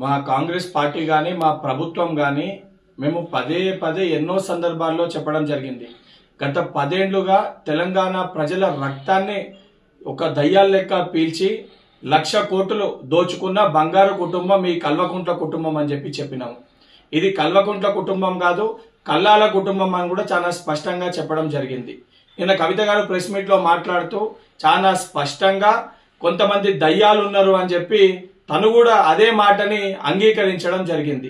మా కాంగ్రెస్ పార్టీ కానీ మా ప్రభుత్వం కానీ మేము పదే పదే ఎన్నో సందర్భాల్లో చెప్పడం జరిగింది. గత 10 ఏళ్లుగా తెలంగాణ ప్రజల రక్తాన్ని ఒక దయ్యాల లెక్క పీల్చి 1,00,000 కోట్లు దోచుకున్న బంగారు కుటుంబం ఈ కల్వకుంట్ల కుటుంబం అని చెప్పినాము. ఇది కల్వకుంట్ల కుటుంబం కాదు, కల్లాల కుటుంబం అని కూడా చాలా స్పష్టంగా చెప్పడం జరిగింది. నిన్న కవిత గారు ప్రెస్ మీట్ లో మాట్లాడుతూ చాలా స్పష్టంగా కొంతమంది దయ్యాలు ఉన్నారు అని చెప్పి తను కూడా అదే మాటని అంగీకరించడం జరిగింది.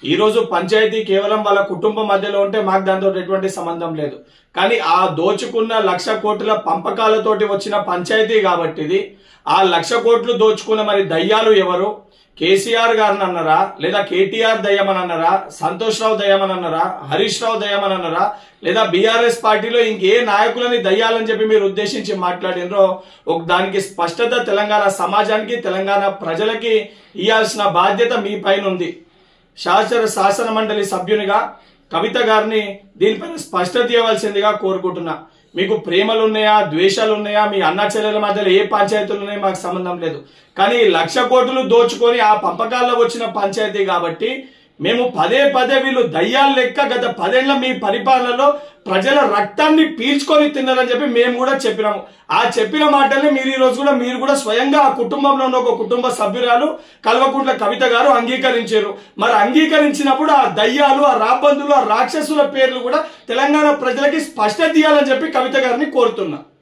ఈ రోజు పంచాయతీ కేవలం వాళ్ళ కుటుంబం మధ్యలో ఉంటే మాకు దాంతో ఎటువంటి సంబంధం లేదు. కానీ ఆ దోచుకున్న 1,00,000 కోట్ల పంపకాలతోటి వచ్చిన పంచాయతీ కాబట్టి ఇది ఆ 1,00,000 కోట్లు దోచుకున్న మరి దయ్యాలు ఎవరు? కేసీఆర్ గారిని అన్నారా, లేదా కేటీఆర్ దయ్యమని అన్నారా, సంతోష్ రావు దయ్యమని అన్నారా, హరీష్ రావు దయ్యమని అన్నారా, లేదా బీఆర్ఎస్ పార్టీలో ఇంకే నాయకులని దయ్యాలని చెప్పి మీరు ఉద్దేశించి మాట్లాడినరో దానికి స్పష్టత తెలంగాణ సమాజానికి తెలంగాణ ప్రజలకి ఇవ్వాల్సిన బాధ్యత మీ పైన ఉంది. శాసన మండలి సభ్యునిగా కవిత గారిని దీనిపైన స్పష్టత ఇవ్వాల్సిందిగా కోరుకుంటున్నా. మీకు ప్రేమలు ఉన్నాయా, ద్వేషాలు ఉన్నాయా, మీ అన్న చెల్లెల మధ్యలో ఏ పంచాయతీలు ఉన్నాయో మాకు సంబంధం లేదు. కానీ 1,00,000 కోట్లు దోచుకొని ఆ పంపకాల్లో వచ్చిన పంచాయతీ కాబట్టి మేము పదే పదే వీళ్ళు దయ్యాల లెక్క గత 10 ఏళ్ల మీ పరిపాలనలో ప్రజల రక్తాన్ని పీల్చుకొని తిన్నారని చెప్పి మేము కూడా చెప్పినాము. ఆ చెప్పిన మాటల్ని మీరు కూడా స్వయంగా ఆ కుటుంబంలో ఉన్న ఒక కుటుంబ సభ్యురాలు కల్వకుంట్ల కవిత గారు అంగీకరించారు. మరి అంగీకరించినప్పుడు ఆ దయ్యాలు, ఆ రాబందులు, ఆ రాక్షసుల పేర్లు కూడా తెలంగాణ ప్రజలకి స్పష్టత ఇవ్వాలని చెప్పి కవిత గారిని కోరుతున్నా.